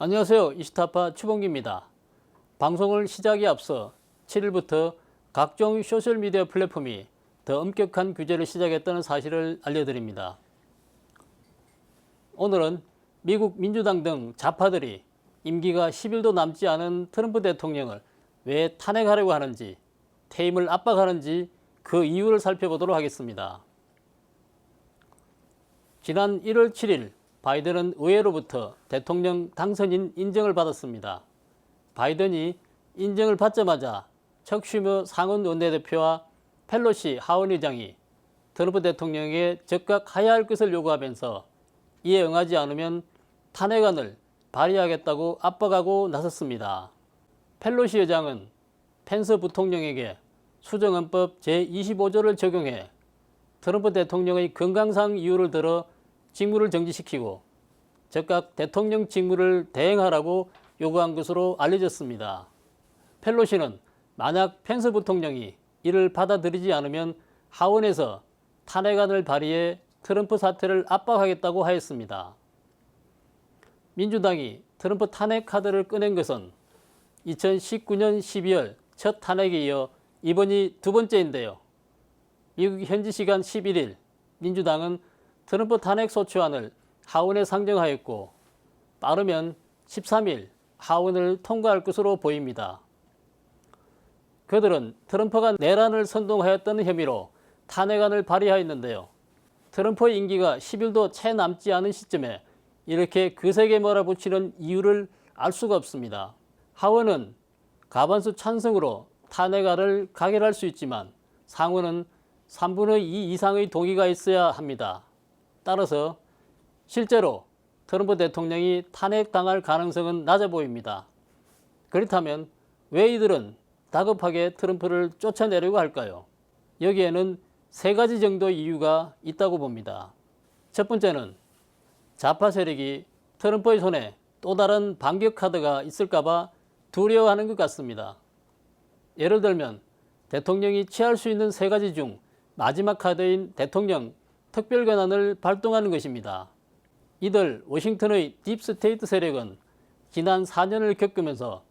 안녕하세요. 이스타파 추봉기입니다. 방송을 시작에 앞서 7일부터 각종 소셜미디어 플랫폼이 더 엄격한 규제를 시작했다는 사실을 알려드립니다. 오늘은 미국 민주당 등 좌파들이 임기가 10일도 남지 않은 트럼프 대통령을 왜 탄핵하려고 하는지, 퇴임을 압박하는지 그 이유를 살펴보도록 하겠습니다. 지난 1월 7일 바이든은 의회로부터 대통령 당선인 인정을 받았습니다. 바이든이 인정을 받자마자 척 슈머 상원 원내대표와 펠로시 하원 의장이 트럼프 대통령에게 즉각 하야할 것을 요구하면서 이에 응하지 않으면 탄핵안을 발의하겠다고 압박하고 나섰습니다. 펠로시 의장은 펜스 부통령에게 수정헌법 제25조를 적용해 트럼프 대통령의 건강상 이유를 들어 직무를 정지시키고 즉각 대통령 직무를 대행하라고 요구한 것으로 알려졌습니다. 펠로시는 만약 펜스 부통령이 이를 받아들이지 않으면 하원에서 탄핵안을 발의해 트럼프 사퇴를 압박하겠다고 하였습니다. 민주당이 트럼프 탄핵 카드를 꺼낸 것은 2019년 12월 첫 탄핵에 이어 이번이 두 번째인데요. 미국 현지 시간 11일 민주당은 트럼프 탄핵 소추안을 하원에 상정하였고 빠르면 13일 하원을 통과할 것으로 보입니다. 그들은 트럼프가 내란을 선동하였다는 혐의로 탄핵안을 발의하였는데요. 트럼프의 임기가 10일도 채 남지 않은 시점에 이렇게 거세게 몰아붙이는 이유를 알 수가 없습니다. 하원은 과반수 찬성으로 탄핵안을 가결할 수 있지만 상원은 3분의 2 이상의 동의가 있어야 합니다. 따라서 실제로 트럼프 대통령이 탄핵당할 가능성은 낮아 보입니다. 그렇다면 왜 이들은 다급하게 트럼프를 쫓아내려고 할까요? 여기에는 세 가지 정도의 이유가 있다고 봅니다. 첫 번째는 좌파 세력이 트럼프의 손에 또 다른 반격 카드가 있을까봐 두려워하는 것 같습니다. 예를 들면 대통령이 취할 수 있는 세 가지 중 마지막 카드인 대통령 특별권한을 발동하는 것입니다. 이들 워싱턴의 딥스테이트 세력은 지난 4년을 겪으면서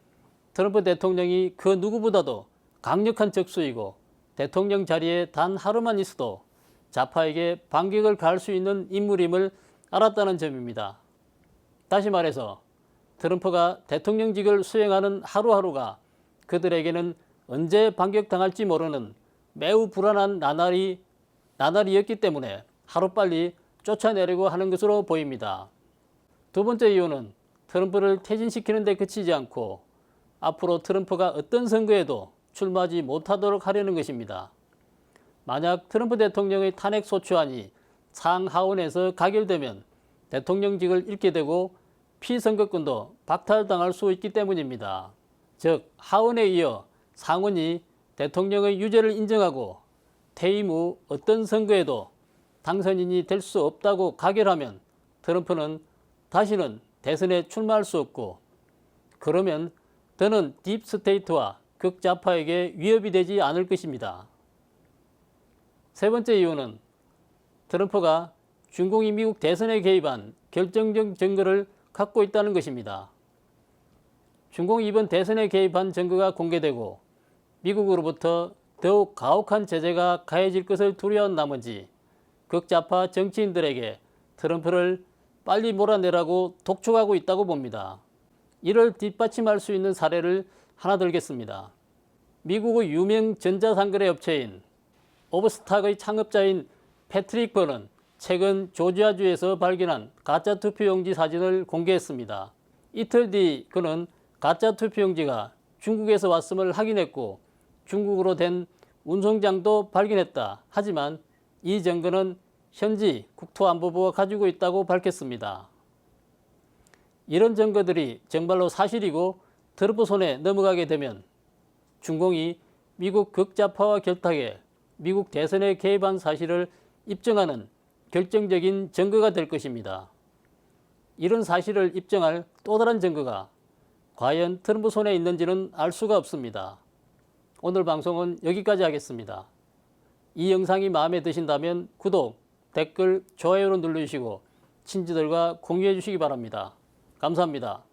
트럼프 대통령이 그 누구보다도 강력한 적수이고 대통령 자리에 단 하루만 있어도 좌파에게 반격을 가할 수 있는 인물임을 알았다는 점입니다. 다시 말해서 트럼프가 대통령직을 수행하는 하루하루가 그들에게는 언제 반격당할지 모르는 매우 불안한 나날이었기 때문에 하루빨리 쫓아내려고 하는 것으로 보입니다. 두 번째 이유는 트럼프를 퇴진시키는 데 그치지 않고 앞으로 트럼프가 어떤 선거에도 출마하지 못하도록 하려는 것입니다. 만약 트럼프 대통령의 탄핵 소추안이 상하원에서 가결되면 대통령직을 잃게 되고 피선거권도 박탈당할 수 있기 때문입니다. 즉 하원에 이어 상원이 대통령의 유죄를 인정하고 퇴임 후 어떤 선거에도 당선인이 될 수 없다고 가결하면 트럼프는 다시는 대선에 출마할 수 없고 그러면 더는 딥스테이트와 극좌파에게 위협이 되지 않을 것입니다. 세 번째 이유는 트럼프가 중공이 미국 대선에 개입한 결정적 증거를 갖고 있다는 것입니다. 중공이 이번 대선에 개입한 증거가 공개되고 미국으로부터 더욱 가혹한 제재가 가해질 것을 두려워한 나머지 극좌파 정치인들에게 트럼프를 빨리 몰아내라고 독촉하고 있다고 봅니다. 이를 뒷받침할 수 있는 사례를 하나 들겠습니다. 미국의 유명 전자상거래 업체인 오버스탁의 창업자인 패트릭 버는 최근 조지아주에서 발견한 가짜 투표용지 사진을 공개했습니다. 이틀 뒤 그는 가짜 투표용지가 중국에서 왔음을 확인했고 중국으로 된 운송장도 발견했다. 하지만 이 증거는 현지 국토안보부가 가지고 있다고 밝혔습니다. 이런 증거들이 정말로 사실이고 트럼프 손에 넘어가게 되면 중공이 미국 극좌파와 결탁해 미국 대선에 개입한 사실을 입증하는 결정적인 증거가 될 것입니다. 이런 사실을 입증할 또 다른 증거가 과연 트럼프 손에 있는지는 알 수가 없습니다. 오늘 방송은 여기까지 하겠습니다. 이 영상이 마음에 드신다면 구독, 댓글, 좋아요를 눌러주시고 친지들과 공유해 주시기 바랍니다. 감사합니다.